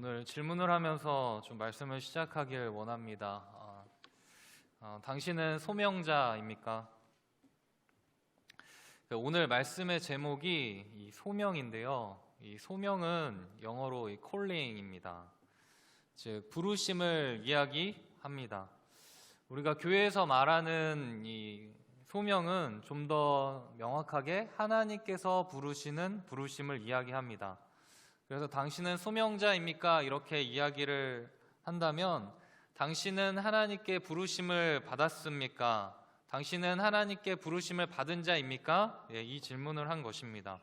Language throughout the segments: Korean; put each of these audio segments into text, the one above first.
오늘 질문을 하면서 좀 말씀을 시작하길 원합니다. 당신은 소명자입니까? 오늘 말씀의 제목이 이 소명인데요. 이 소명은 영어로 이 calling입니다. 즉 부르심을 이야기합니다. 우리가 교회에서 말하는 이 소명은 좀 더 명확하게 하나님께서 부르시는 부르심을 이야기합니다. 그래서 당신은 소명자입니까? 이렇게 이야기를 한다면 당신은 하나님께 부르심을 받았습니까? 당신은 하나님께 부르심을 받은 자입니까? 이 질문을 한 것입니다.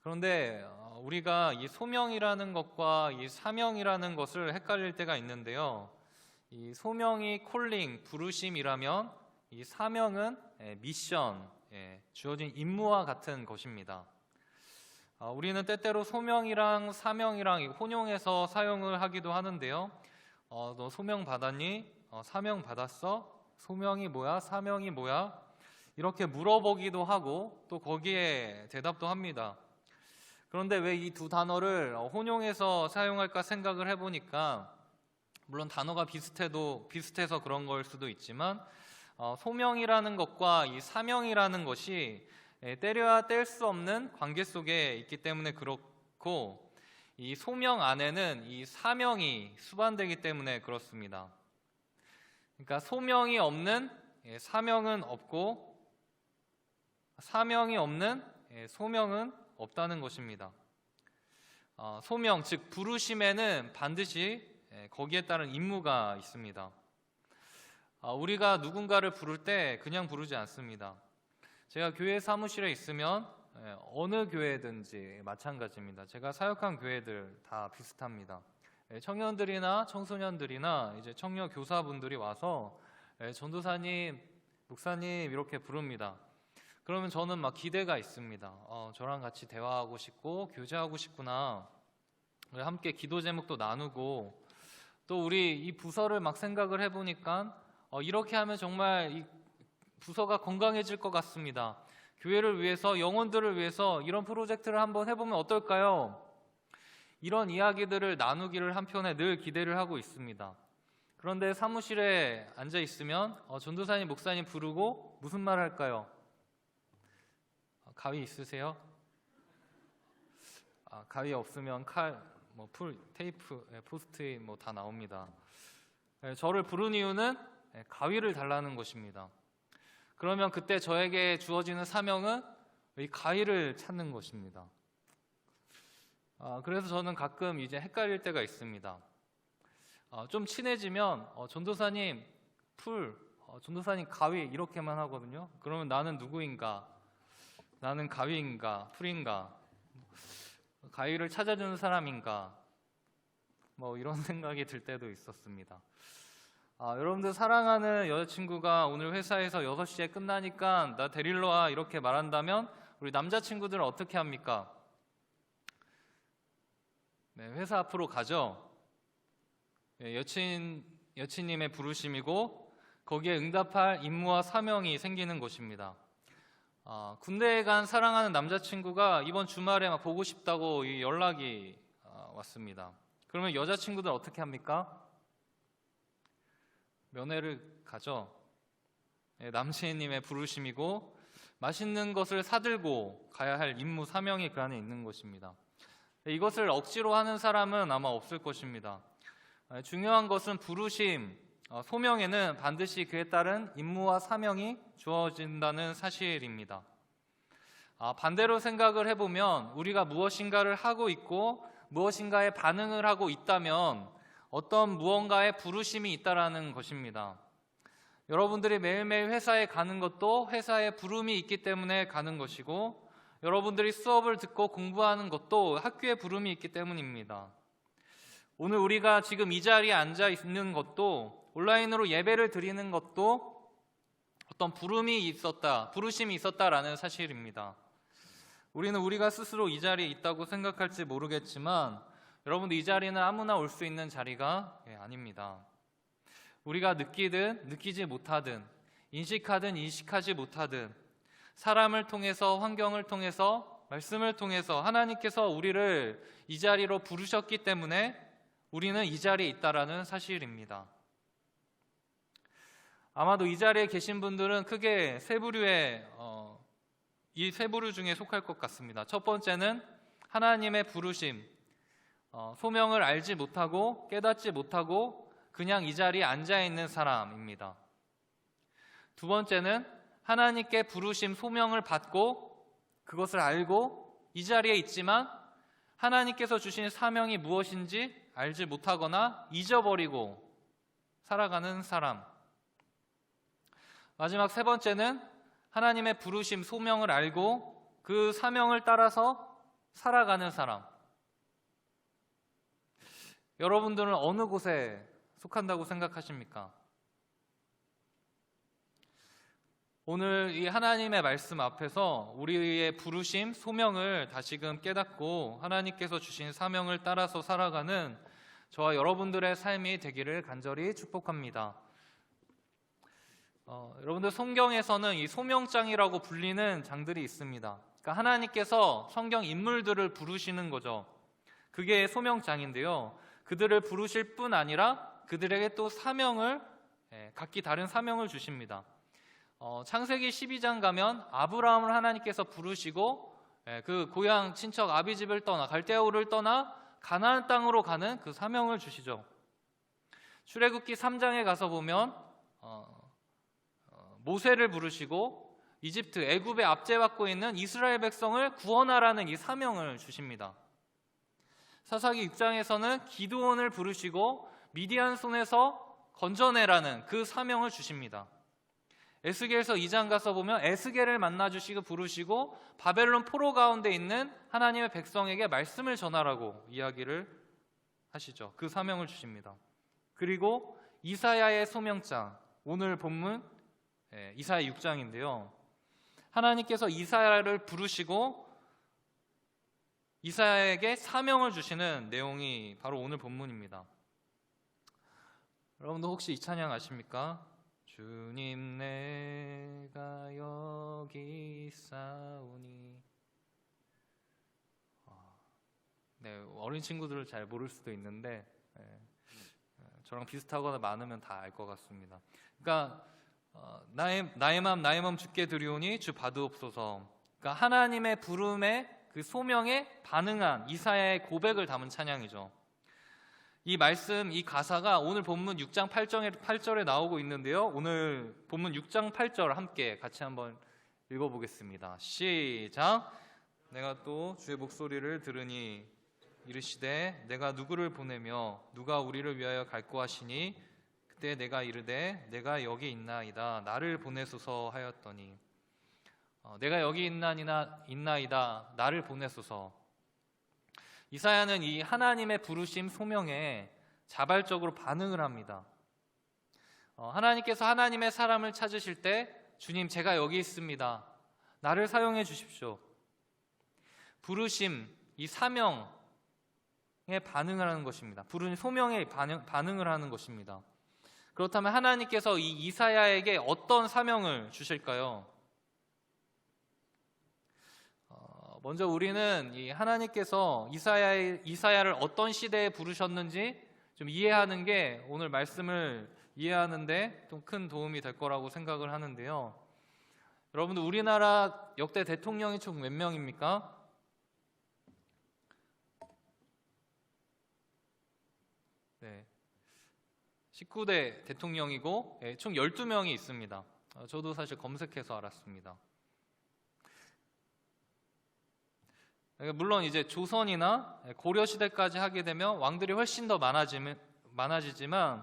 그런데 우리가 이 소명이라는 것과 이 사명이라는 것을 헷갈릴 때가 있는데요. 이 소명이 콜링, 부르심이라면 이 사명은 미션, 주어진 임무와 같은 것입니다. 우리는 때때로 소명이랑 사명이랑 혼용해서 사용을 하기도 하는데요. 너 소명 받았니? 사명 받았어? 소명이 뭐야? 사명이 뭐야? 이렇게 물어보기도 하고 또 거기에 대답도 합니다. 그런데 왜 이 두 단어를 혼용해서 사용할까 생각을 해보니까 물론 단어가 비슷해서 그런 걸 수도 있지만 소명이라는 것과 이 사명이라는 것이 때려야 뗄 수 없는 관계 속에 있기 때문에 그렇고 이 소명 안에는 이 사명이 수반되기 때문에 그렇습니다. 그러니까 소명이 없는 사명은 없고 사명이 없는 소명은 없다는 것입니다. 소명, 즉 부르심에는 반드시 거기에 따른 임무가 있습니다. 우리가 누군가를 부를 때 그냥 부르지 않습니다. 제가 교회 사무실에 있으면 어느 교회든지 마찬가지입니다. 제가 사역한 교회들 다 비슷합니다. 청년들이나 청소년들이나 이제 청년 교사분들이 와서 전도사님, 목사님 이렇게 부릅니다. 그러면 저는 막 기대가 있습니다. 저랑 같이 대화하고 싶고 교제하고 싶구나. 함께 기도 제목도 나누고 또 우리 이 부서를 막 생각을 해보니까 이렇게 하면 정말 이 부서가 건강해질 것 같습니다. 교회를 위해서, 영혼들을 위해서 이런 프로젝트를 한번 해보면 어떨까요? 이런 이야기들을 나누기를 한편에 늘 기대를 하고 있습니다. 그런데 사무실에 앉아 있으면 전도사님, 목사님 부르고 무슨 말 할까요? 가위 있으세요? 가위 없으면 칼, 풀, 테이프, 포스트잇 다 나옵니다. 저를 부른 이유는 가위를 달라는 것입니다. 그러면 그때 저에게 주어지는 사명은 이 가위를 찾는 것입니다. 그래서 저는 가끔 이제 헷갈릴 때가 있습니다. 좀 친해지면 전도사님 풀, 전도사님 가위 이렇게만 하거든요. 그러면 나는 누구인가? 나는 가위인가? 풀인가? 가위를 찾아주는 사람인가? 이런 생각이 들 때도 있었습니다. 여러분들 사랑하는 여자친구가 오늘 회사에서 6시에 끝나니까 나 데리러 와 이렇게 말한다면 우리 남자친구들은 어떻게 합니까? 회사 앞으로 가죠. 여친님의 부르심이고 거기에 응답할 임무와 사명이 생기는 것입니다. 군대에 간 사랑하는 남자친구가 이번 주말에 막 보고 싶다고 연락이 왔습니다. 그러면 여자친구들은 어떻게 합니까? 면회를 가죠. 남친님의 부르심이고 맛있는 것을 사들고 가야 할 임무 사명이 그 안에 있는 것입니다. 이것을 억지로 하는 사람은 아마 없을 것입니다. 중요한 것은 부르심, 소명에는 반드시 그에 따른 임무와 사명이 주어진다는 사실입니다. 반대로 생각을 해보면 우리가 무엇인가를 하고 있고 무엇인가에 반응을 하고 있다면 어떤 무언가의 부르심이 있다라는 것입니다. 여러분들이 매일매일 회사에 가는 것도 회사에 부름이 있기 때문에 가는 것이고 여러분들이 수업을 듣고 공부하는 것도 학교에 부름이 있기 때문입니다. 오늘 우리가 지금 이 자리에 앉아 있는 것도 온라인으로 예배를 드리는 것도 어떤 부름이 있었다, 부르심이 있었다라는 사실입니다. 우리는 우리가 스스로 이 자리에 있다고 생각할지 모르겠지만 여러분들 이 자리는 아무나 올 수 있는 자리가 아닙니다. 우리가 느끼든 느끼지 못하든 인식하든 인식하지 못하든 사람을 통해서 환경을 통해서 말씀을 통해서 하나님께서 우리를 이 자리로 부르셨기 때문에 우리는 이 자리에 있다라는 사실입니다. 아마도 이 자리에 계신 분들은 크게 세 부류의 이 세 부류 중에 속할 것 같습니다. 첫 번째는 하나님의 부르심, 소명을 알지 못하고 깨닫지 못하고 그냥 이 자리에 앉아 있는 사람입니다. 두 번째는 하나님께 부르심, 소명을 받고 그것을 알고 이 자리에 있지만 하나님께서 주신 사명이 무엇인지 알지 못하거나 잊어버리고 살아가는 사람. 마지막 세 번째는 하나님의 부르심, 소명을 알고 그 사명을 따라서 살아가는 사람. 여러분들은 어느 곳에 속한다고 생각하십니까? 오늘 이 하나님의 말씀 앞에서 우리의 부르심, 소명을 다시금 깨닫고 하나님께서 주신 사명을 따라서 살아가는 저와 여러분들의 삶이 되기를 간절히 축복합니다. 여러분들 성경에서는 이 소명장이라고 불리는 장들이 있습니다. 그러니까 하나님께서 성경 인물들을 부르시는 거죠. 그게 소명장인데요. 그들을 부르실 뿐 아니라 그들에게 또 사명을, 각기 다른 사명을 주십니다. 창세기 12장 가면 아브라함을 하나님께서 부르시고 그 고향 친척 아비집을 떠나 갈대아 우르를 떠나 가나안 땅으로 가는 그 사명을 주시죠. 출애굽기 3장에 가서 보면 모세를 부르시고 이집트 애굽에 압제받고 있는 이스라엘 백성을 구원하라는 이 사명을 주십니다. 사사기 6장에서는 기드온을 부르시고 미디안 손에서 건져내라는 그 사명을 주십니다. 에스겔서 2장 가서 보면 에스겔을 만나주시고 부르시고 바벨론 포로 가운데 있는 하나님의 백성에게 말씀을 전하라고 이야기를 하시죠. 그 사명을 주십니다. 그리고 이사야의 소명장, 오늘 본문 이사야 6장인데요. 하나님께서 이사야를 부르시고 이사야에게 사명을 주시는 내용이 바로 오늘 본문입니다. 여러분도 혹시 이 찬양 아십니까? 주님 내가 여기 있사오니. 네, 어린 친구들은 잘 모를 수도 있는데 저랑 비슷하거나 많으면 다 알 것 같습니다. 그러니까 나의 마음 주께 드리오니 주 받으옵소서. 그러니까 하나님의 부름에 그 소명에 반응한 이사야의 고백을 담은 찬양이죠. 이 말씀, 이 가사가 오늘 본문 6장 8절에 나오고 있는데요. 오늘 본문 6장 8절 함께 같이 한번 읽어보겠습니다. 시작. 내가 또 주의 목소리를 들으니 이르시되 내가 누구를 보내며 누가 우리를 위하여 갈고 하시니 그때 내가 이르되 내가 여기 있나이다 나를 보내소서 하였더니 내가 여기 있나이다 나를 보내소서. 이사야는 이 하나님의 부르심 소명에 자발적으로 반응을 합니다. 하나님께서 하나님의 사람을 찾으실 때 주님 제가 여기 있습니다. 나를 사용해 주십시오. 부르심, 이 사명에 반응을 하는 것입니다. 부르심 소명에 반응을 하는 것입니다. 그렇다면 하나님께서 이 이사야에게 어떤 사명을 주실까요? 먼저 우리는 이 하나님께서 이사야를 어떤 시대에 부르셨는지 좀 이해하는 게 오늘 말씀을 이해하는데 좀 큰 도움이 될 거라고 생각을 하는데요. 여러분들 우리나라 역대 대통령이 총 몇 명입니까? 네, 19대 대통령이고 총 12명이 있습니다. 저도 사실 검색해서 알았습니다. 물론 이제 조선이나 고려시대까지 하게 되면 왕들이 훨씬 더 많아지지만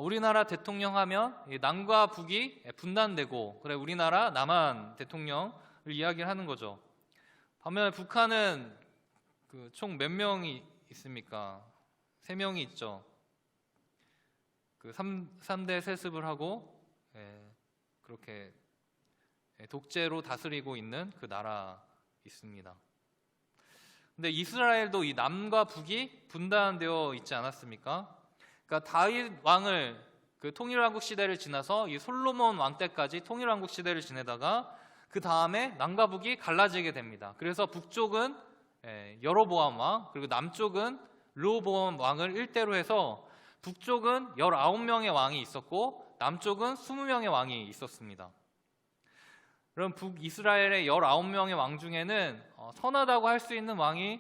우리나라 대통령 하면 남과 북이 분단되고 그래 우리나라 남한 대통령을 이야기를 하는 거죠. 반면에 북한은 총 몇 명이 있습니까? 3명이 있죠. 3대 세습을 하고 그렇게 독재로 다스리고 있는 그 나라 있습니다. 근데 이스라엘도 이 남과 북이 분단되어 있지 않았습니까? 그러니까 다윗 왕을 그 통일왕국 시대를 지나서 이 솔로몬 왕 때까지 통일왕국 시대를 지내다가 그 다음에 남과 북이 갈라지게 됩니다. 그래서 북쪽은 여로보암 왕, 그리고 남쪽은 르호보암 왕을 일대로 해서 북쪽은 19명의 왕이 있었고 남쪽은 20명의 왕이 있었습니다. 그럼 북이스라엘의 19명의 왕 중에는 선하다고 할 수 있는 왕이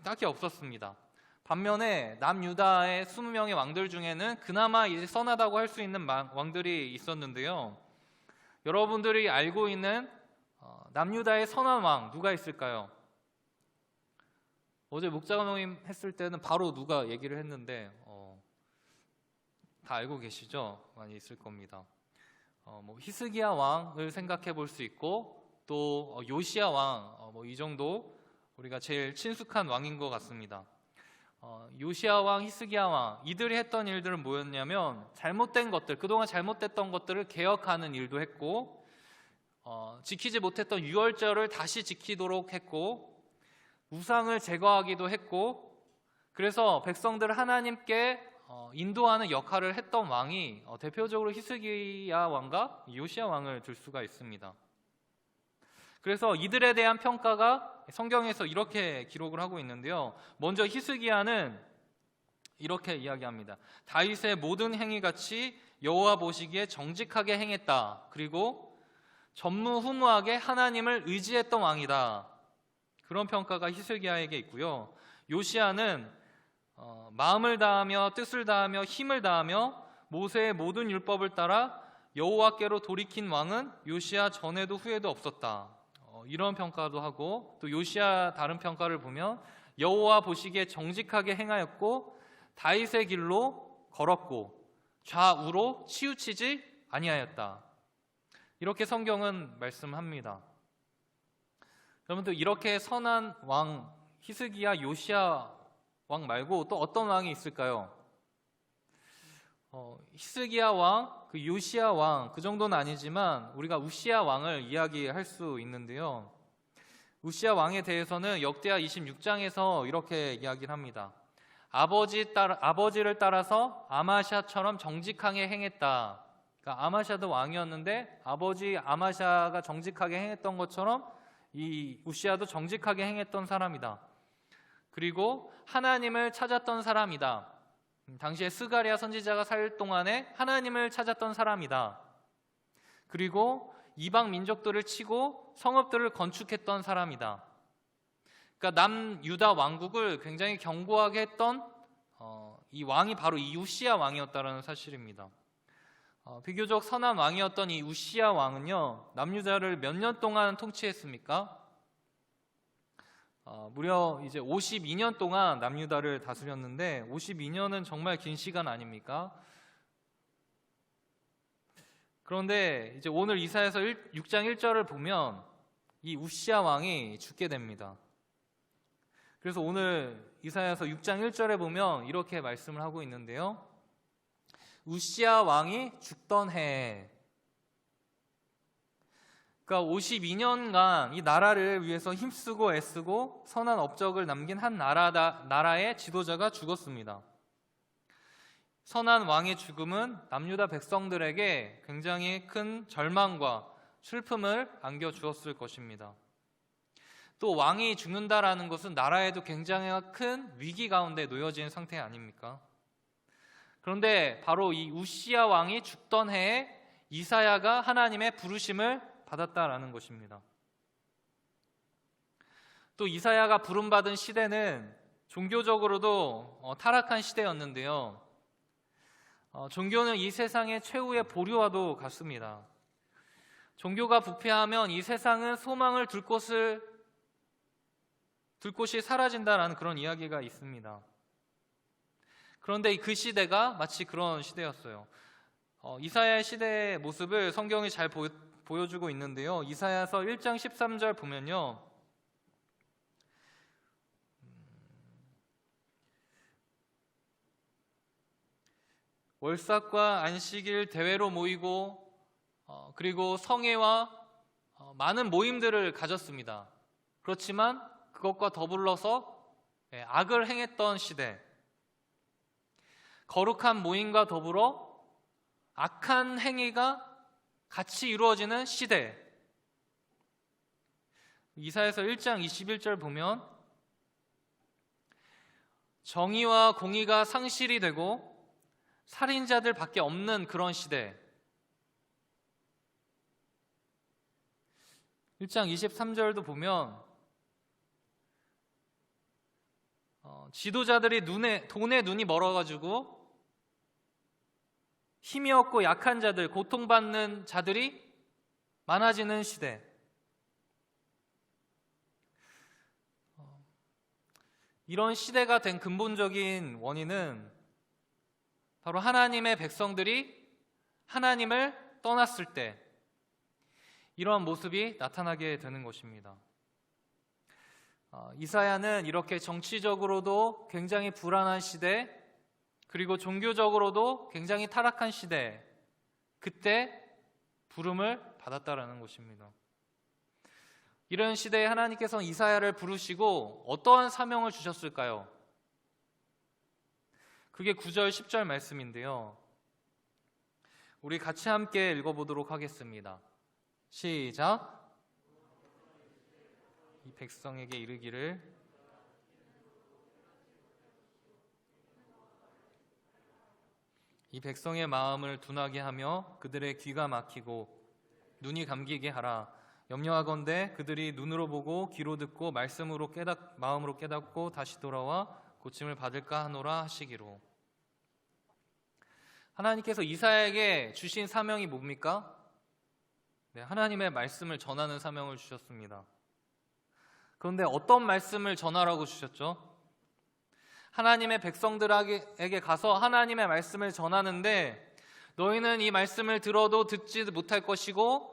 딱히 없었습니다. 반면에 남유다의 20명의 왕들 중에는 그나마 이제 선하다고 할 수 있는 왕들이 있었는데요. 여러분들이 알고 있는 남유다의 선한 왕 누가 있을까요? 어제 목자가 모임 했을 때는 바로 누가 얘기를 했는데 다 알고 계시죠? 많이 있을 겁니다. 히스기야 왕을 생각해 볼 수 있고 또 요시야 왕, 이 정도 우리가 제일 친숙한 왕인 것 같습니다. 요시야 왕, 히스기야 왕, 이들이 했던 일들은 뭐였냐면 잘못된 것들, 그동안 잘못됐던 것들을 개혁하는 일도 했고 지키지 못했던 유월절을 다시 지키도록 했고 우상을 제거하기도 했고 그래서 백성들을 하나님께 인도하는 역할을 했던 왕이 대표적으로 히스기야 왕과 요시야 왕을 들 수가 있습니다. 그래서 이들에 대한 평가가 성경에서 이렇게 기록을 하고 있는데요. 먼저 히스기야는 이렇게 이야기합니다. 다윗의 모든 행위같이 여호와 보시기에 정직하게 행했다. 그리고 전무후무하게 하나님을 의지했던 왕이다. 그런 평가가 히스기야에게 있고요. 요시야는 마음을 다하며 뜻을 다하며 힘을 다하며 모세의 모든 율법을 따라 여호와께로 돌이킨 왕은 요시야 전에도 후에도 없었다. 이런 평가도 하고 또 요시야 다른 평가를 보면 여호와 보시기에 정직하게 행하였고 다윗의 길로 걸었고 좌우로 치우치지 아니하였다. 이렇게 성경은 말씀합니다. 여러분들 이렇게 선한 왕 히스기야 요시야 왕 말고 또 어떤 왕이 있을까요? 히스기야 왕, 그 요시야 왕 그 정도는 아니지만 우리가 우시야 왕을 이야기할 수 있는데요. 우시야 왕에 대해서는 역대하 26장에서 이렇게 이야기를 합니다. 아버지를 따라서 아마샤처럼 정직하게 행했다. 그러니까 아마샤도 왕이었는데 아버지 아마샤가 정직하게 행했던 것처럼 이 우시야도 정직하게 행했던 사람이다. 그리고 하나님을 찾았던 사람이다. 당시에 스가랴 선지자가 살 동안에 하나님을 찾았던 사람이다. 그리고 이방 민족들을 치고 성읍들을 건축했던 사람이다. 그러니까 남유다 왕국을 굉장히 견고하게 했던 이 왕이 바로 이 우시야 왕이었다는 사실입니다. 비교적 선한 왕이었던 이 우시야 왕은요, 남유다를 몇 년 동안 통치했습니까? 무려 이제 52년 동안 남유다를 다스렸는데 52년은 정말 긴 시간 아닙니까? 그런데 이제 오늘 이사야서 6장 1절을 보면 이 우시야 왕이 죽게 됩니다. 그래서 오늘 이사야서 6장 1절에 보면 이렇게 말씀을 하고 있는데요. 우시야 왕이 죽던 해에, 그러니까 52년간 이 나라를 위해서 힘쓰고 애쓰고 선한 업적을 남긴 한 나라의 지도자가 죽었습니다. 선한 왕의 죽음은 남유다 백성들에게 굉장히 큰 절망과 슬픔을 안겨주었을 것입니다. 또 왕이 죽는다라는 것은 나라에도 굉장히 큰 위기 가운데 놓여진 상태 아닙니까? 그런데 바로 이 우시야 왕이 죽던 해에 이사야가 하나님의 부르심을 받았다라는 것입니다. 또 이사야가 부름받은 시대는 종교적으로도 타락한 시대였는데요. 종교는 이 세상의 최후의 보류와도 같습니다. 종교가 부패하면 이 세상은 소망을 둘 곳이 사라진다라는 그런 이야기가 있습니다. 그런데 그 시대가 마치 그런 시대였어요. 이사야의 시대의 모습을 성경이 잘 보여주고 있는데요. 이사야서 1장 13절 보면요. 월삭과 안식일 대회로 모이고 그리고 성회와 많은 모임들을 가졌습니다. 그렇지만 그것과 더불어서 악을 행했던 시대, 거룩한 모임과 더불어 악한 행위가 같이 이루어지는 시대, 이사야서 1장 21절 보면 정의와 공의가 상실이 되고 살인자들밖에 없는 그런 시대. 1장 23절도 보면 지도자들이 돈에 눈이 멀어가지고 힘이 없고 약한 자들, 고통받는 자들이 많아지는 시대. 이런 시대가 된 근본적인 원인은 바로 하나님의 백성들이 하나님을 떠났을 때 이러한 모습이 나타나게 되는 것입니다. 이사야는 이렇게 정치적으로도 굉장히 불안한 시대, 그리고 종교적으로도 굉장히 타락한 시대, 그때 부름을 받았다라는 것입니다. 이런 시대에 하나님께서는 이사야를 부르시고 어떠한 사명을 주셨을까요? 그게 9절 10절 말씀인데요. 우리 같이 함께 읽어보도록 하겠습니다. 시작. 이 백성에게 이르기를 이 백성의 마음을 둔하게 하며 그들의 귀가 막히고 눈이 감기게 하라. 염려하건대 그들이 눈으로 보고 귀로 듣고 마음으로 깨닫고 다시 돌아와 고침을 받을까 하노라 하시기로. 하나님께서 이사야에게 주신 사명이 뭡니까? 네, 하나님의 말씀을 전하는 사명을 주셨습니다. 그런데 어떤 말씀을 전하라고 주셨죠? 하나님의 백성들에게 가서 하나님의 말씀을 전하는데 너희는 이 말씀을 들어도 듣지 못할 것이고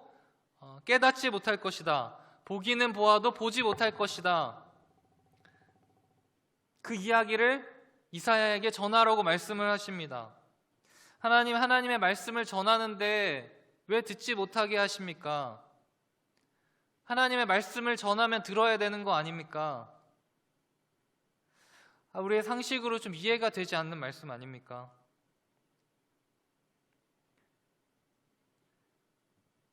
깨닫지 못할 것이다. 보기는 보아도 보지 못할 것이다. 그 이야기를 이사야에게 전하라고 말씀을 하십니다. 하나님의 말씀을 전하는데 왜 듣지 못하게 하십니까? 하나님의 말씀을 전하면 들어야 되는 거 아닙니까? 우리의 상식으로 좀 이해가 되지 않는 말씀 아닙니까?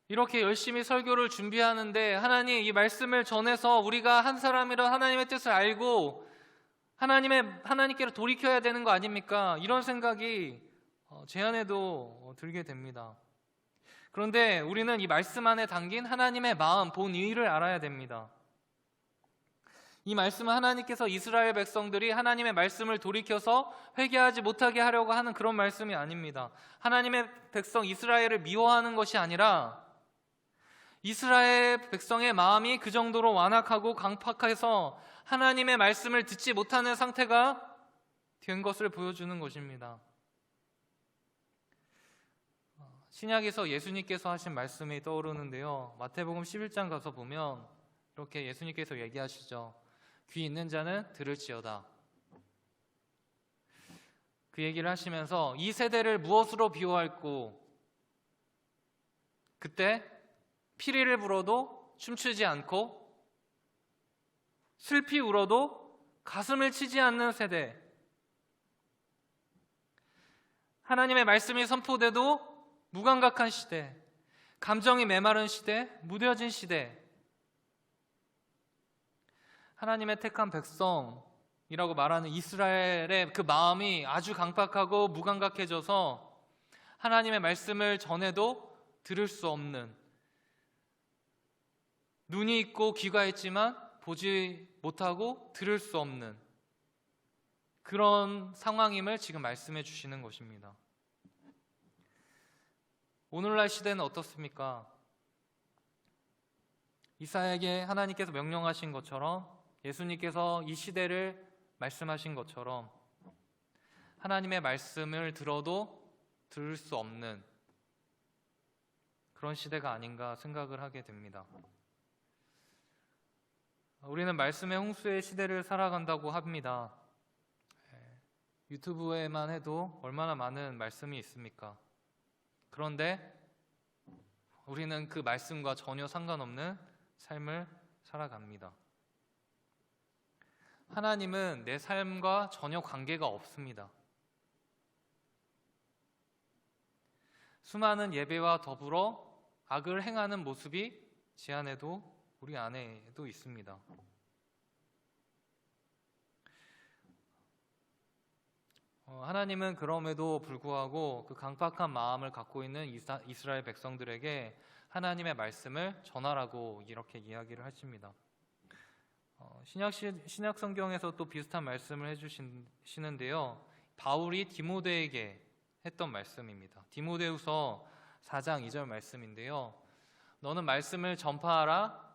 이렇게 열심히 설교를 준비하는데 하나님 이 말씀을 전해서 우리가 한 사람이라 하나님의 뜻을 알고 하나님께로 돌이켜야 되는 거 아닙니까? 이런 생각이 제 안에도 들게 됩니다. 그런데 우리는 이 말씀 안에 담긴 하나님의 마음, 본의를 알아야 됩니다. 이 말씀은 하나님께서 이스라엘 백성들이 하나님의 말씀을 돌이켜서 회개하지 못하게 하려고 하는 그런 말씀이 아닙니다. 하나님의 백성 이스라엘을 미워하는 것이 아니라 이스라엘 백성의 마음이 그 정도로 완악하고 강팍해서 하나님의 말씀을 듣지 못하는 상태가 된 것을 보여주는 것입니다. 신약에서 예수님께서 하신 말씀이 떠오르는데요. 마태복음 11장 가서 보면 이렇게 예수님께서 얘기하시죠. 귀 있는 자는 들을지어다. 그 얘기를 하시면서 이 세대를 무엇으로 비유할꼬? 그때 피리를 불어도 춤추지 않고 슬피 울어도 가슴을 치지 않는 세대. 하나님의 말씀이 선포돼도 무감각한 시대, 감정이 메마른 시대, 무뎌진 시대. 하나님의 택한 백성이라고 말하는 이스라엘의 그 마음이 아주 강팍하고 무감각해져서 하나님의 말씀을 전해도 들을 수 없는, 눈이 있고 귀가 있지만 보지 못하고 들을 수 없는 그런 상황임을 지금 말씀해 주시는 것입니다. 오늘날 시대는 어떻습니까? 이사야에게 하나님께서 명령하신 것처럼, 예수님께서 이 시대를 말씀하신 것처럼 하나님의 말씀을 들어도 들을 수 없는 그런 시대가 아닌가 생각을 하게 됩니다. 우리는 말씀의 홍수의 시대를 살아간다고 합니다. 유튜브에만 해도 얼마나 많은 말씀이 있습니까? 그런데 우리는 그 말씀과 전혀 상관없는 삶을 살아갑니다. 하나님은 내 삶과 전혀 관계가 없습니다. 수많은 예배와 더불어 악을 행하는 모습이 제 안에도 우리 안에도 있습니다. 하나님은 그럼에도 불구하고 그 강팍한 마음을 갖고 있는 이스라엘 백성들에게 하나님의 말씀을 전하라고 이렇게 이야기를 하십니다. 신약 성경에서 또 비슷한 말씀을 해주시는데요. 바울이 디모데에게 했던 말씀입니다. 디모데후서 4장 2절 말씀인데요. 너는 말씀을 전파하라.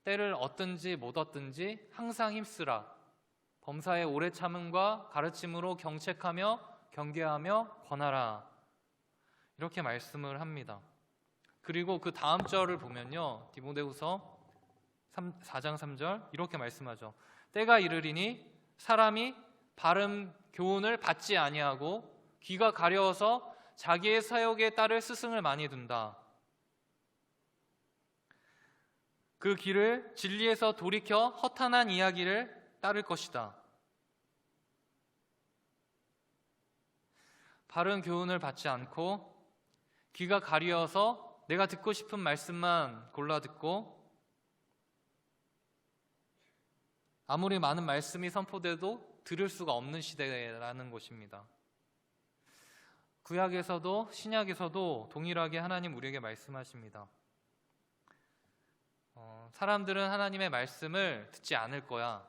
때를 얻든지 못 얻든지 항상 힘쓰라. 범사의 오래 참음과 가르침으로 경책하며 경계하며 권하라. 이렇게 말씀을 합니다. 그리고 그 다음 절을 보면요, 디모데후서 4장 3절 이렇게 말씀하죠. 때가 이르리니 사람이 바른 교훈을 받지 아니하고 귀가 가려워서 자기의 사욕에 따를 스승을 많이 둔다. 그 길을 진리에서 돌이켜 허탄한 이야기를 따를 것이다. 바른 교훈을 받지 않고 귀가 가려워서 내가 듣고 싶은 말씀만 골라 듣고 아무리 많은 말씀이 선포돼도 들을 수가 없는 시대라는 것입니다. 구약에서도 신약에서도 동일하게 하나님 우리에게 말씀하십니다. 사람들은 하나님의 말씀을 듣지 않을 거야.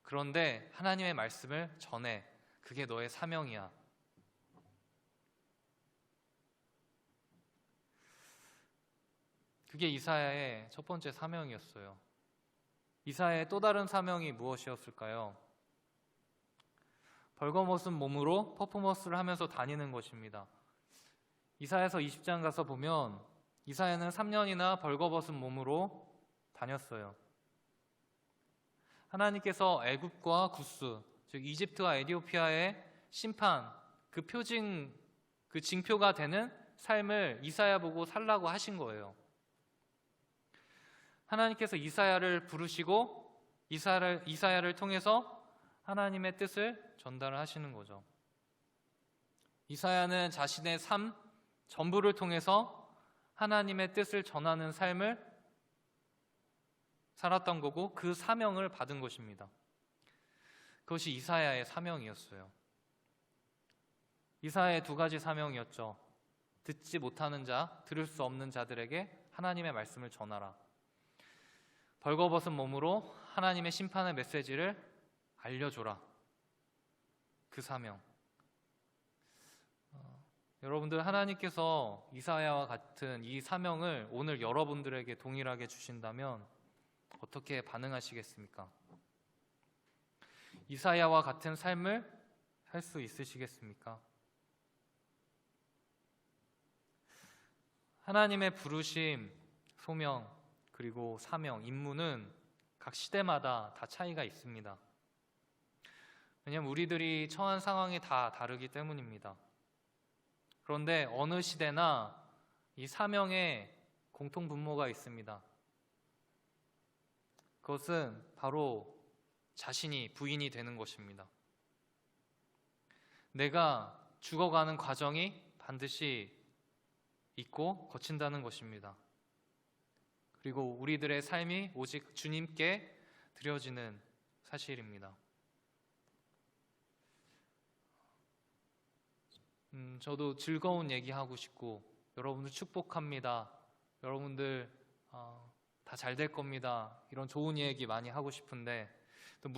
그런데 하나님의 말씀을 전해. 그게 너의 사명이야. 그게 이사야의 첫 번째 사명이었어요. 이사야의 또 다른 사명이 무엇이었을까요? 벌거벗은 몸으로 퍼포먼스를 하면서 다니는 것입니다. 이사야서 20장 가서 보면 이사야는 3년이나 벌거벗은 몸으로 다녔어요. 하나님께서 애굽과 구스, 즉 이집트와 에티오피아의 심판, 그 표징, 그 징표가 되는 삶을 이사야 보고 살라고 하신 거예요. 하나님께서 이사야를 부르시고 이사야를 통해서 하나님의 뜻을 전달을 하시는 거죠. 이사야는 자신의 삶 전부를 통해서 하나님의 뜻을 전하는 삶을 살았던 거고 그 사명을 받은 것입니다. 그것이 이사야의 사명이었어요. 이사야의 두 가지 사명이었죠. 듣지 못하는 자, 들을 수 없는 자들에게 하나님의 말씀을 전하라. 벌거벗은 몸으로 하나님의 심판의 메시지를 알려줘라. 그 사명. 여러분들, 하나님께서 이사야와 같은 이 사명을 오늘 여러분들에게 동일하게 주신다면 어떻게 반응하시겠습니까? 이사야와 같은 삶을 살 수 있으시겠습니까? 하나님의 부르심, 소명, 그리고 사명, 임무는 각 시대마다 다 차이가 있습니다. 왜냐하면 우리들이 처한 상황이 다 다르기 때문입니다. 그런데 어느 시대나 이 사명에 공통분모가 있습니다. 그것은 바로 자신이 부인이 되는 것입니다. 내가 죽어가는 과정이 반드시 있고 거친다는 것입니다. 그리고 우리들의 삶이 오직 주님께 드려지는 사실입니다. 저도 즐거운 얘기하고 싶고 여러분들 축복합니다. 여러분들 다 잘 될 겁니다. 이런 좋은 얘기 많이 하고 싶은데 또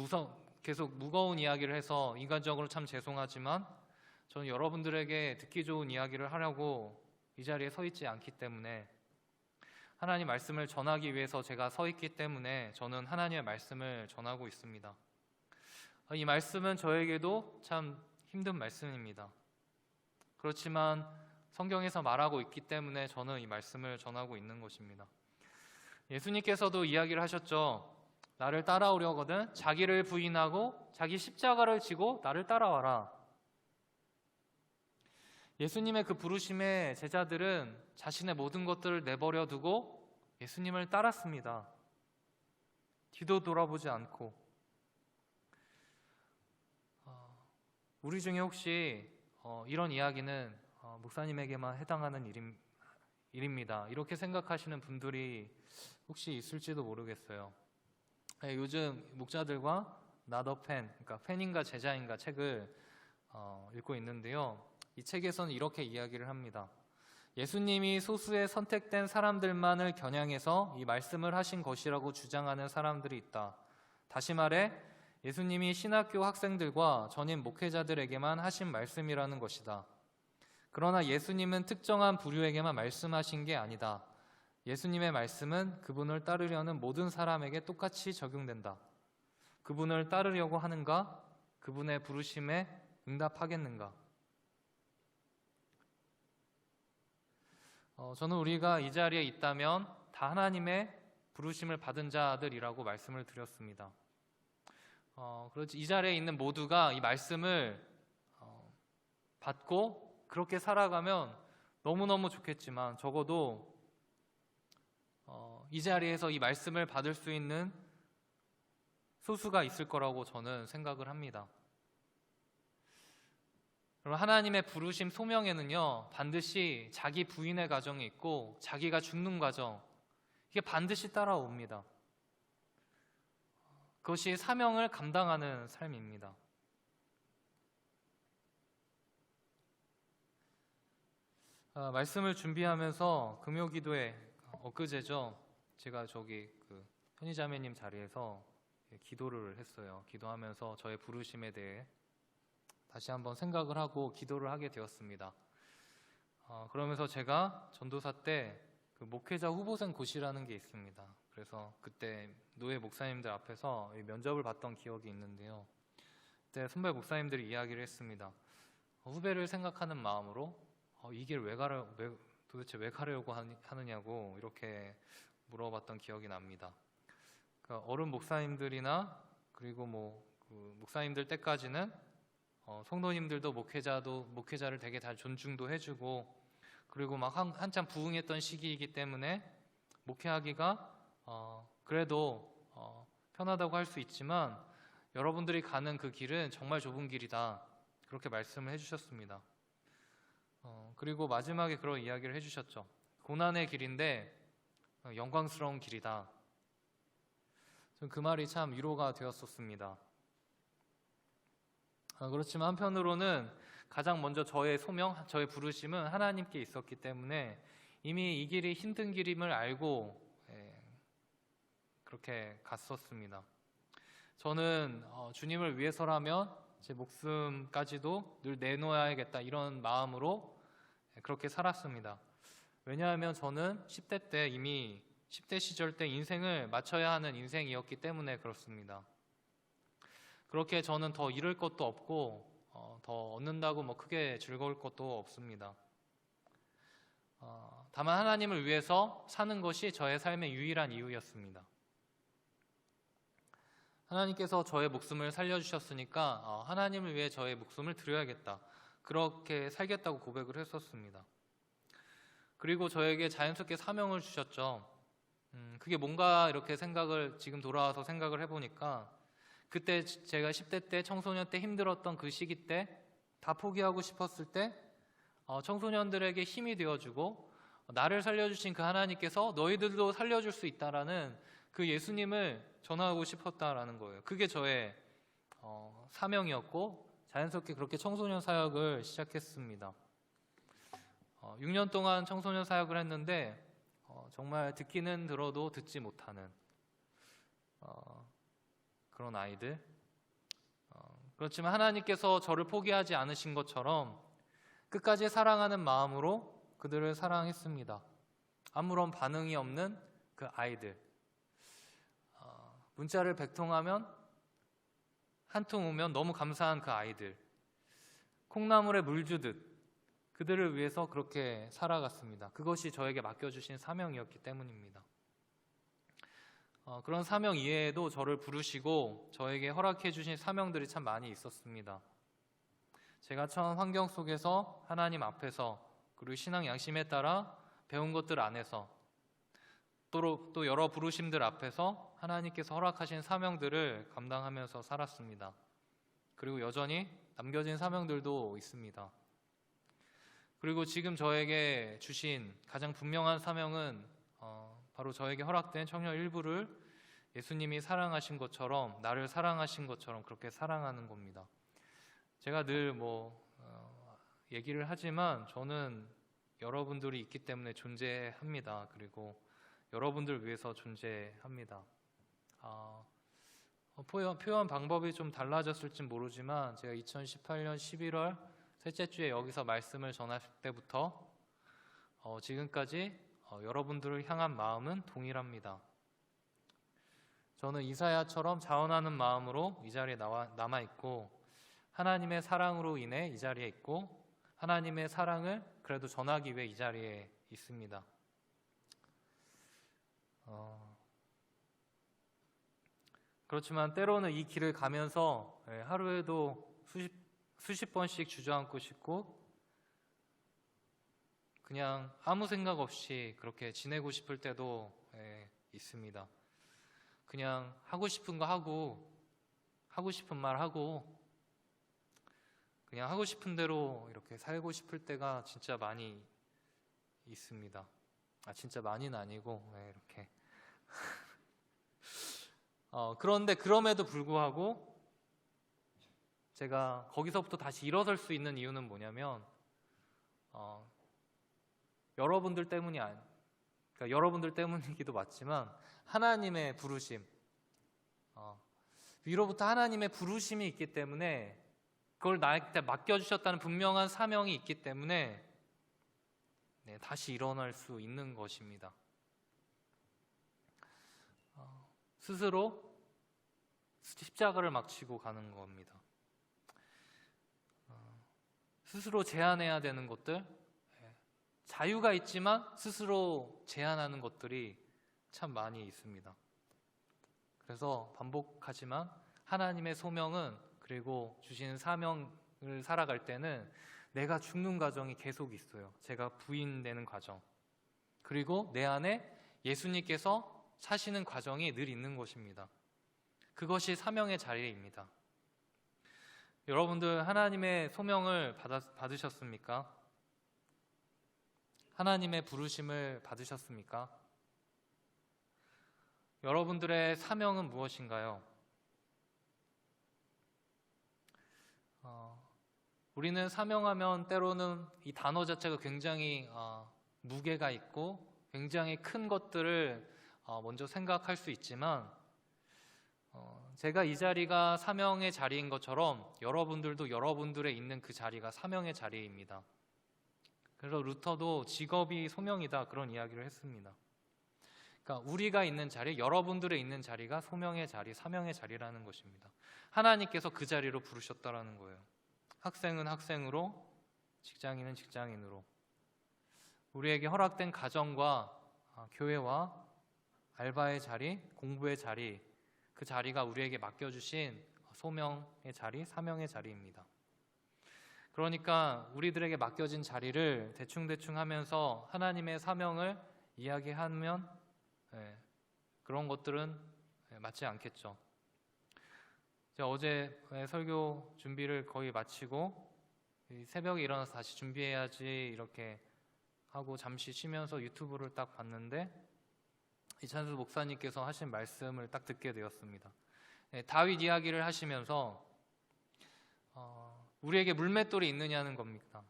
계속 무거운 이야기를 해서 인간적으로 참 죄송하지만 저는 여러분들에게 듣기 좋은 이야기를 하려고 이 자리에 서 있지 않기 때문에 하나님 말씀을 전하기 위해서 제가 서 있기 때문에 저는 하나님의 말씀을 전하고 있습니다. 이 말씀은 저에게도 참 힘든 말씀입니다. 그렇지만 성경에서 말하고 있기 때문에 저는 이 말씀을 전하고 있는 것입니다. 예수님께서도 이야기를 하셨죠. 나를 따라오려거든 자기를 부인하고 자기 십자가를 지고 나를 따라와라. 예수님의 그 부르심에 제자들은 자신의 모든 것들을 내버려 두고 예수님을 따랐습니다. 뒤도 돌아보지 않고. 우리 중에 혹시 이런 이야기는 목사님에게만 해당하는 일입니다. 이렇게 생각하시는 분들이 혹시 있을지도 모르겠어요. 요즘 목자들과 Not a Fan, 그러니까 팬인가 제자인가 책을 읽고 있는데요. 이 책에서는 이렇게 이야기를 합니다. 예수님이 소수의 선택된 사람들만을 겨냥해서 이 말씀을 하신 것이라고 주장하는 사람들이 있다. 다시 말해 예수님이 신학교 학생들과 전임 목회자들에게만 하신 말씀이라는 것이다. 그러나 예수님은 특정한 부류에게만 말씀하신 게 아니다. 예수님의 말씀은 그분을 따르려는 모든 사람에게 똑같이 적용된다. 그분을 따르려고 하는가? 그분의 부르심에 응답하겠는가? 저는 우리가 이 자리에 있다면 다 하나님의 부르심을 받은 자들이라고 말씀을 드렸습니다. 그렇지, 이 자리에 있는 모두가 이 말씀을 받고 그렇게 살아가면 너무너무 좋겠지만 적어도 이 자리에서 이 말씀을 받을 수 있는 소수가 있을 거라고 저는 생각을 합니다. 그럼 하나님의 부르심 소명에는요, 반드시 자기 부인의 과정이 있고 자기가 죽는 과정, 이게 반드시 따라옵니다. 그것이 사명을 감당하는 삶입니다. 말씀을 준비하면서 금요기도에 엊그제죠, 제가 저기 현희자매님 자리에서 기도를 했어요. 기도하면서 저의 부르심에 대해 다시 한번 생각을 하고 기도를 하게 되었습니다. 그러면서 제가 전도사 때 목회자 후보생 고시라는 게 있습니다. 그래서 그때 노예 목사님들 앞에서 면접을 봤던 기억이 있는데요. 그때 선배 목사님들이 이야기를 했습니다. 후배를 생각하는 마음으로 이 길 도대체 왜 가려고 하느냐고 이렇게 물어봤던 기억이 납니다. 그러니까 어른 목사님들이나 그리고 목사님들 때까지는 성도님들도 목회자를 되게 다 존중도 해주고 그리고 막 한참 부흥했던 시기이기 때문에 목회하기가 그래도 편하다고 할 수 있지만 여러분들이 가는 그 길은 정말 좁은 길이다, 그렇게 말씀을 해주셨습니다. 그리고 마지막에 그런 이야기를 해주셨죠. 고난의 길인데 영광스러운 길이다. 그 말이 참 위로가 되었었습니다. 그렇지만 한편으로는 가장 먼저 저의 소명, 저의 부르심은 하나님께 있었기 때문에 이미 이 길이 힘든 길임을 알고 그렇게 갔었습니다. 저는 주님을 위해서라면 제 목숨까지도 늘 내놓아야겠다, 이런 마음으로 그렇게 살았습니다. 왜냐하면 저는 10대 때 이미 10대 시절 때 인생을 마쳐야 하는 인생이었기 때문에 그렇습니다. 그렇게 저는 더 잃을 것도 없고 더 얻는다고 크게 즐거울 것도 없습니다. 다만 하나님을 위해서 사는 것이 저의 삶의 유일한 이유였습니다. 하나님께서 저의 목숨을 살려주셨으니까 하나님을 위해 저의 목숨을 드려야겠다, 그렇게 살겠다고 고백을 했었습니다. 그리고 저에게 자연스럽게 사명을 주셨죠. 그게 뭔가 이렇게 지금 돌아와서 생각을 해보니까 그때 제가 10대 때 청소년 때 힘들었던 그 시기 때 다 포기하고 싶었을 때 청소년들에게 힘이 되어주고 나를 살려주신 그 하나님께서 너희들도 살려줄 수 있다라는 그 예수님을 전하고 싶었다라는 거예요. 그게 저의 사명이었고 자연스럽게 그렇게 청소년 사역을 시작했습니다. 6년 동안 청소년 사역을 했는데 정말 듣기는 들어도 듣지 못하는 그런 아이들, 그렇지만 하나님께서 저를 포기하지 않으신 것처럼 끝까지 사랑하는 마음으로 그들을 사랑했습니다. 아무런 반응이 없는 그 아이들, 문자를 100통하면 한 통 오면 너무 감사한 그 아이들, 콩나물에 물 주듯 그들을 위해서 그렇게 살아갔습니다. 그것이 저에게 맡겨주신 사명이었기 때문입니다. 그런 사명 이외에도 저를 부르시고 저에게 허락해 주신 사명들이 참 많이 있었습니다. 제가 처한 환경 속에서 하나님 앞에서 그리고 신앙 양심에 따라 배운 것들 안에서 또 여러 부르심들 앞에서 하나님께서 허락하신 사명들을 감당하면서 살았습니다. 그리고 여전히 남겨진 사명들도 있습니다. 그리고 지금 저에게 주신 가장 분명한 사명은 바로 저에게 허락된 청년 일부를 예수님이 사랑하신 것처럼, 나를 사랑하신 것처럼 그렇게 사랑하는 겁니다. 제가 늘 얘기를 하지만 저는 여러분들이 있기 때문에 존재합니다. 그리고 여러분들 위해서 존재합니다. 표현 방법이 좀 달라졌을지 모르지만 제가 2018년 11월 셋째 주에 여기서 말씀을 전할 때부터 지금까지 여러분들을 향한 마음은 동일합니다. 저는 이사야처럼 자원하는 마음으로 이 자리에 남아있고, 하나님의 사랑으로 인해 이 자리에 있고, 하나님의 사랑을 그래도 전하기 위해 이 자리에 있습니다. 그렇지만 때로는 이 길을 가면서 하루에도 수십 번씩 주저앉고 싶고, 그냥 아무 생각 없이 그렇게 지내고 싶을 때도 있습니다. 그냥 하고 싶은 거 하고, 하고 싶은 말 하고, 그냥 하고 싶은 대로 이렇게 살고 싶을 때가 진짜 많이 있습니다. 진짜 많이는 아니고 이렇게 그런데 그럼에도 불구하고 제가 거기서부터 다시 일어설 수 있는 이유는 뭐냐면 여러분들 때문이 그러니까 여러분들 때문이기도 맞지만 하나님의 부르심, 위로부터 하나님의 부르심이 있기 때문에, 그걸 나에게 맡겨주셨다는 분명한 사명이 있기 때문에 다시 일어날 수 있는 것입니다. 스스로 십자가를 막 지고 가는 겁니다. 스스로 제한해야 되는 것들, 자유가 있지만 스스로 제한하는 것들이 참 많이 있습니다. 그래서 반복하지만 하나님의 소명은, 그리고 주신 사명을 살아갈 때는 내가 죽는 과정이 계속 있어요. 제가 부인되는 과정, 그리고 내 안에 예수님께서 사시는 과정이 늘 있는 것입니다. 그것이 사명의 자리입니다. 여러분들 하나님의 소명을 받으셨습니까? 하나님의 부르심을 받으셨습니까? 여러분들의 사명은 무엇인가요? 우리는 사명하면 때로는 이 단어 자체가 굉장히 무게가 있고 굉장히 큰 것들을 먼저 생각할 수 있지만, 제가 이 자리가 사명의 자리인 것처럼 여러분들도 여러분들의 있는 그 자리가 사명의 자리입니다. 그래서 루터도 직업이 소명이다, 그런 이야기를 했습니다. 그러니까 우리가 있는 자리, 여러분들의 있는 자리가 소명의 자리, 사명의 자리라는 것입니다. 하나님께서 그 자리로 부르셨다라는 거예요. 학생은 학생으로, 직장인은 직장인으로, 우리에게 허락된 가정과 교회와 알바의 자리, 공부의 자리, 그 자리가 우리에게 맡겨주신 소명의 자리, 사명의 자리입니다. 그러니까 우리들에게 맡겨진 자리를 대충대충 하면서 하나님의 사명을 이야기하면 그런 것들은 맞지 않겠죠. 제가 어제 설교 준비를 거의 마치고 새벽에 일어나서 다시 준비해야지 이렇게 하고 잠시 쉬면서 유튜브를 딱 봤는데 이찬수 목사님께서 하신 말씀을 딱 듣게 되었습니다. 다윗 이야기를 하시면서 우리에게 물맷돌이 있느냐는 겁니다.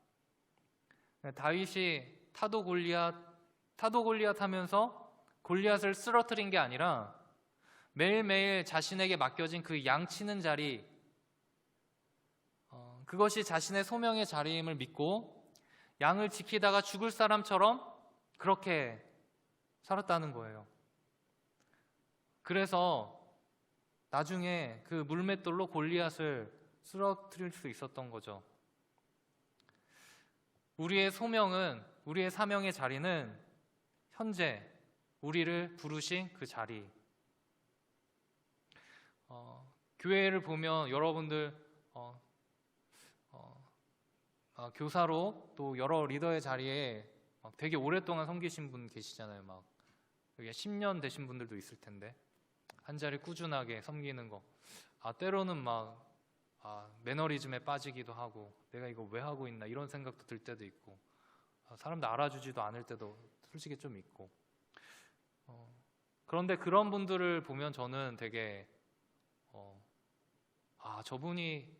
다윗이 타도 골리앗 하면서 골리앗을 쓰러뜨린 게 아니라 매일매일 자신에게 맡겨진 그 양치는 자리, 그것이 자신의 소명의 자리임을 믿고 양을 지키다가 죽을 사람처럼 그렇게 살았다는 거예요. 그래서 나중에 그 물맷돌로 골리앗을 쓰러뜨릴 수 있었던 거죠. 우리의 소명은, 우리의 사명의 자리는 현재 우리를 부르신 그 자리. 교회를 보면 여러분들 교사로 또 여러 리더의 자리에 되게 오랫동안 섬기신 분 계시잖아요. 막 여기 10년 되신 분들도 있을 텐데 한 자리 꾸준하게 섬기는 거. 때로는 매너리즘에 빠지기도 하고 내가 이거 왜 하고 있나 이런 생각도 들 때도 있고, 사람들 알아주지도 않을 때도 솔직히 좀 있고. 그런데 그런 분들을 보면 저는 되게 저분이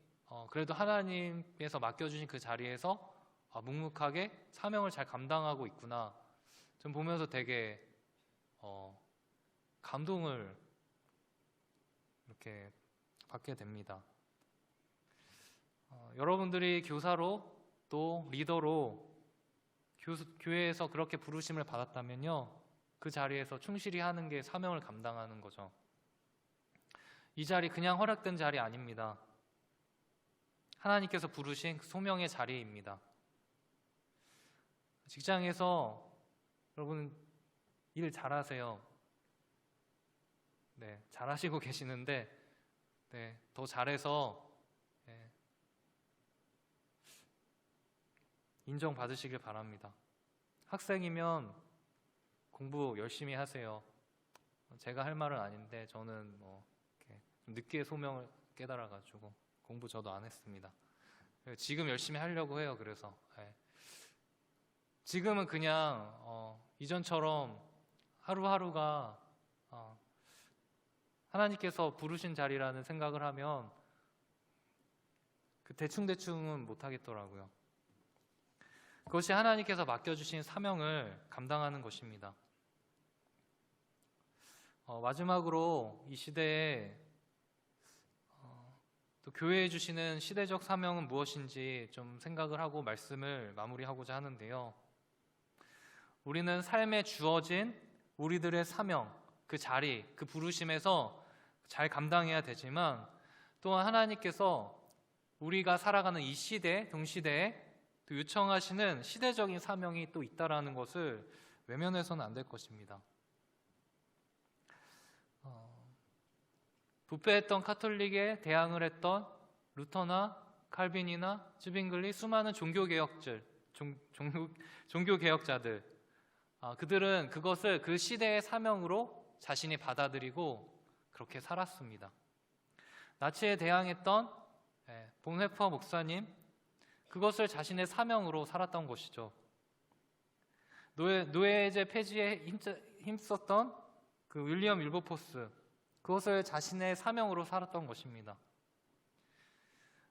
그래도 하나님께서 맡겨주신 그 자리에서 묵묵하게 사명을 잘 감당하고 있구나. 좀 보면서 되게 감동을 이렇게 받게 됩니다. 여러분들이 교사로 또 리더로 교회에서 그렇게 부르심을 받았다면요, 그 자리에서 충실히 하는 게 사명을 감당하는 거죠. 이 자리 그냥 허락된 자리 아닙니다. 하나님께서 부르신 그 소명의 자리입니다. 직장에서 여러분 일 잘하세요. 네, 잘하시고 계시는데 더 잘해서 인정받으시길 바랍니다. 학생이면 공부 열심히 하세요. 제가 할 말은 아닌데 저는 이렇게 좀 늦게 소명을 깨달아가지고 공부 저도 안 했습니다. 지금 열심히 하려고 해요. 그래서 지금은 그냥 이전처럼 하루하루가 하나님께서 부르신 자리라는 생각을 하면 그 대충대충은 못하겠더라고요. 그것이 하나님께서 맡겨주신 사명을 감당하는 것입니다. 마지막으로 이 시대에 또 교회에 주시는 시대적 사명은 무엇인지 좀 생각을 하고 말씀을 마무리하고자 하는데요. 우리는 삶에 주어진 우리들의 사명, 그 자리, 그 부르심에서 잘 감당해야 되지만 또한 하나님께서 우리가 살아가는 이 시대, 동시대에 또 요청하시는 시대적인 사명이 또 있다라는 것을 외면해서는 안 될 것입니다. 부패했던 카톨릭에 대항을 했던 루터나 칼빈이나 쯔빙글리, 수많은 종교개혁자들, 그들은 그것을 그 시대의 사명으로 자신이 받아들이고 그렇게 살았습니다. 나치에 대항했던 본헤퍼 목사님, 그것을 자신의 사명으로 살았던 것이죠. 노예제 폐지에 힘썼던 그 윌리엄 윌버포스, 그것을 자신의 사명으로 살았던 것입니다.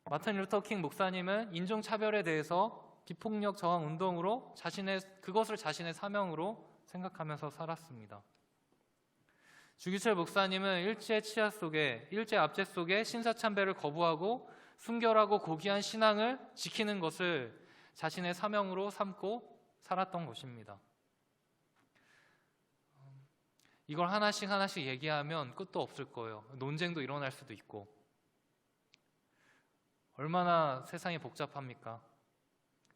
마틴 루터 킹 목사님은 인종차별에 대해서 비폭력 저항 운동으로 그것을 자신의 사명으로 생각하면서 살았습니다. 주기철 목사님은 일제 압제 속에 신사참배를 거부하고 순결하고 고귀한 신앙을 지키는 것을 자신의 사명으로 삼고 살았던 것입니다. 이걸 하나씩 얘기하면 끝도 없을 거예요. 논쟁도 일어날 수도 있고. 얼마나 세상이 복잡합니까?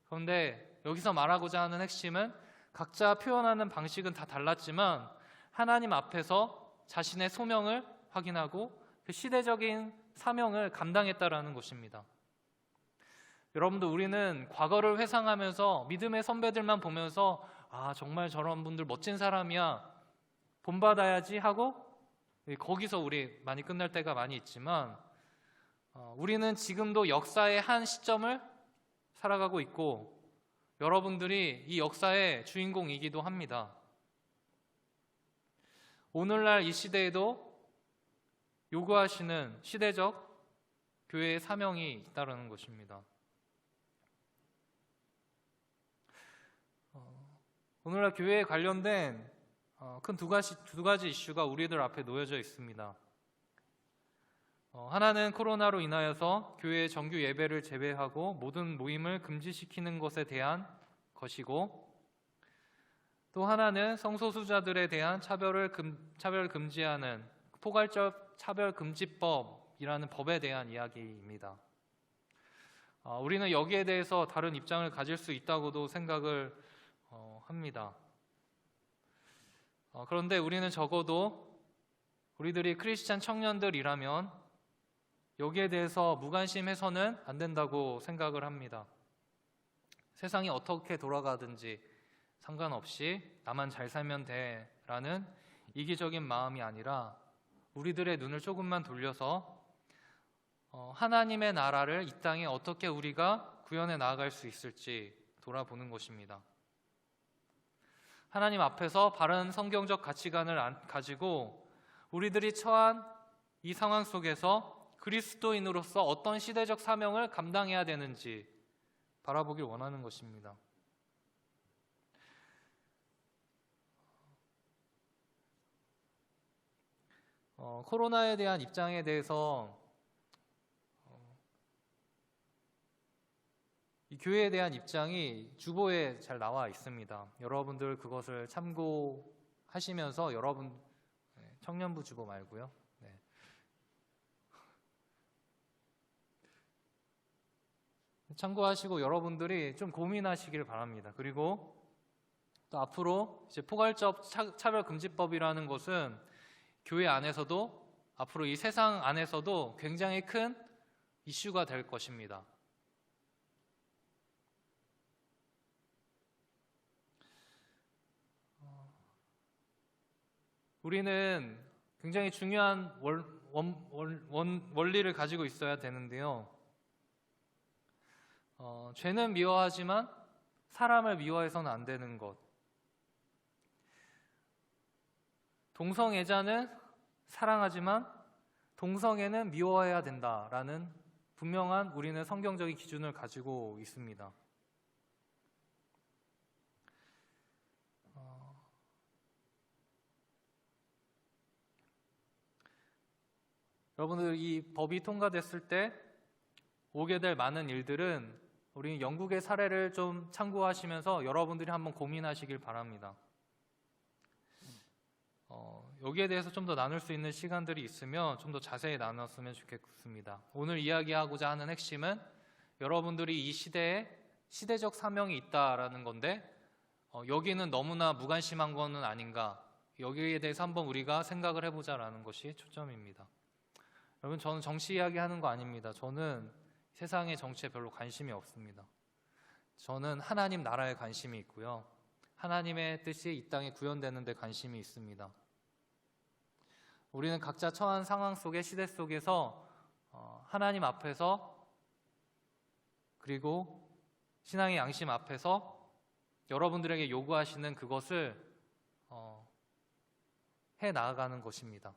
그런데 여기서 말하고자 하는 핵심은 각자 표현하는 방식은 다 달랐지만 하나님 앞에서 자신의 소명을 확인하고 그 시대적인 사명을 감당했다라는 것입니다. 여러분들, 우리는 과거를 회상하면서 믿음의 선배들만 보면서 정말 저런 분들 멋진 사람이야, 본받아야지 하고 거기서 우리 많이 끝날 때가 많이 있지만 우리는 지금도 역사의 한 시점을 살아가고 있고 여러분들이 이 역사의 주인공이기도 합니다. 오늘날 이 시대에도 요구하시는 시대적 교회의 사명이 있다는 것입니다. 오늘날 교회에 관련된 큰 두 가지 이슈가 우리들 앞에 놓여져 있습니다. 하나는 코로나로 인하여서 교회의 정규 예배를 제외하고 모든 모임을 금지시키는 것에 대한 것이고, 또 하나는 성소수자들에 대한 차별 금지하는 포괄적 차별금지법이라는 법에 대한 이야기입니다. 우리는 여기에 대해서 다른 입장을 가질 수 있다고도 생각을 합니다. 그런데 우리는 적어도 우리들이 크리스찬 청년들이라면 여기에 대해서 무관심해서는 안 된다고 생각을 합니다. 세상이 어떻게 돌아가든지 상관없이 나만 잘 살면 돼라는 이기적인 마음이 아니라 우리들의 눈을 조금만 돌려서 하나님의 나라를 이 땅에 어떻게 우리가 구현해 나아갈 수 있을지 돌아보는 것입니다. 하나님 앞에서 바른 성경적 가치관을 가지고 우리들이 처한 이 상황 속에서 그리스도인으로서 어떤 시대적 사명을 감당해야 되는지 바라보길 원하는 것입니다. 코로나에 대한 입장에 대해서 이 교회에 대한 입장이 주보에 잘 나와 있습니다. 여러분들 그것을 참고하시면서 여러분 청년부 주보 말고요. 네. 참고하시고 여러분들이 좀 고민하시길 바랍니다. 그리고 또 앞으로 이제 포괄적 차별금지법이라는 것은 교회 안에서도 앞으로 이 세상 안에서도 굉장히 큰 이슈가 될 것입니다. 우리는 굉장히 중요한 원리를 가지고 있어야 되는데요. 죄는 미워하지만 사람을 미워해서는 안 되는 것. 동성애자는 사랑하지만 동성애는 미워해야 된다라는 분명한 우리는 성경적인 기준을 가지고 있습니다. 여러분들 이 법이 통과됐을 때 오게 될 많은 일들은 우리 영국의 사례를 좀 참고하시면서 여러분들이 한번 고민하시길 바랍니다. 여기에 대해서 좀 더 나눌 수 있는 시간들이 있으면 좀 더 자세히 나눴으면 좋겠습니다. 오늘 이야기하고자 하는 핵심은 여러분들이 이 시대에 시대적 사명이 있다라는 건데 여기는 너무나 무관심한 거는 아닌가, 여기에 대해서 한번 우리가 생각을 해보자라는 것이 초점입니다. 여러분, 저는 정치 이야기하는 거 아닙니다. 저는 세상의 정치에 별로 관심이 없습니다. 저는 하나님 나라에 관심이 있고요, 하나님의 뜻이 이 땅에 구현되는 데 관심이 있습니다. 우리는 각자 처한 상황 속에, 시대 속에서 하나님 앞에서 그리고 신앙의 양심 앞에서 여러분들에게 요구하시는 그것을 해 나아가는 것입니다.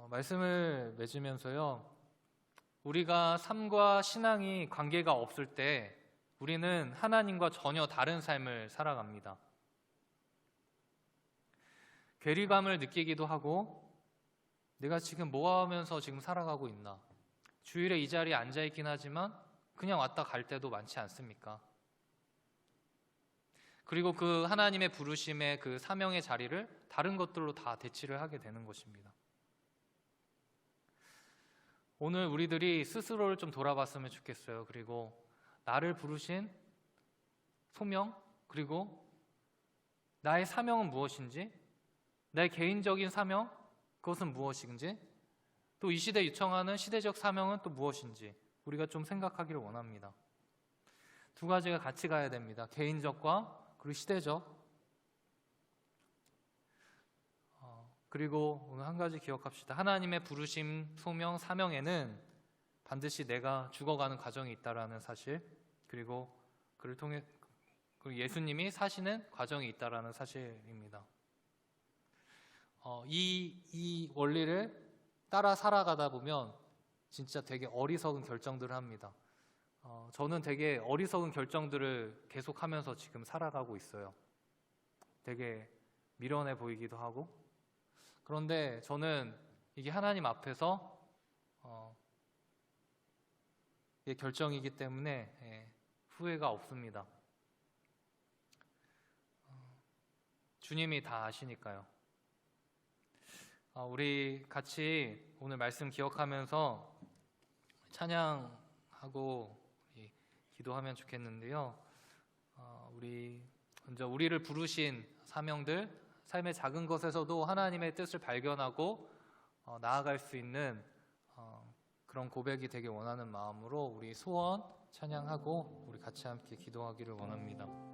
말씀을 맺으면서요, 우리가 삶과 신앙이 관계가 없을 때 우리는 하나님과 전혀 다른 삶을 살아갑니다. 괴리감을 느끼기도 하고, 내가 지금 뭐 하면서 지금 살아가고 있나, 주일에 이 자리에 앉아있긴 하지만 그냥 왔다 갈 때도 많지 않습니까? 그리고 그 하나님의 부르심의 그 사명의 자리를 다른 것들로 다 대치를 하게 되는 것입니다. 오늘 우리들이 스스로를 좀 돌아봤으면 좋겠어요. 그리고 나를 부르신 소명, 그리고 나의 사명은 무엇인지, 내 개인적인 사명, 그것은 무엇인지, 또 이 시대에 요청하는 시대적 사명은 또 무엇인지 우리가 좀 생각하기를 원합니다. 두 가지가 같이 가야 됩니다. 개인적과 그리고 시대적. 그리고 오늘 한 가지 기억합시다. 하나님의 부르심, 소명, 사명에는 반드시 내가 죽어가는 과정이 있다라는 사실, 그리고 그를 통해 예수님이 사시는 과정이 있다라는 사실입니다. 이 원리를 따라 살아가다 보면 진짜 되게 어리석은 결정들을 합니다. 저는 되게 어리석은 결정들을 계속하면서 지금 살아가고 있어요. 되게 미련해 보이기도 하고. 그런데 저는 이게 하나님 앞에서 결정이기 때문에 후회가 없습니다. 주님이 다 아시니까요. 우리 같이 오늘 말씀 기억하면서 찬양하고 기도하면 좋겠는데요. 우리 먼저 우리를 부르신 사명들, 삶의 작은 것에서도 하나님의 뜻을 발견하고 나아갈 수 있는 그런 고백이 되길 원하는 마음으로 우리 소원 찬양하고 우리 같이 함께 기도하기를 원합니다.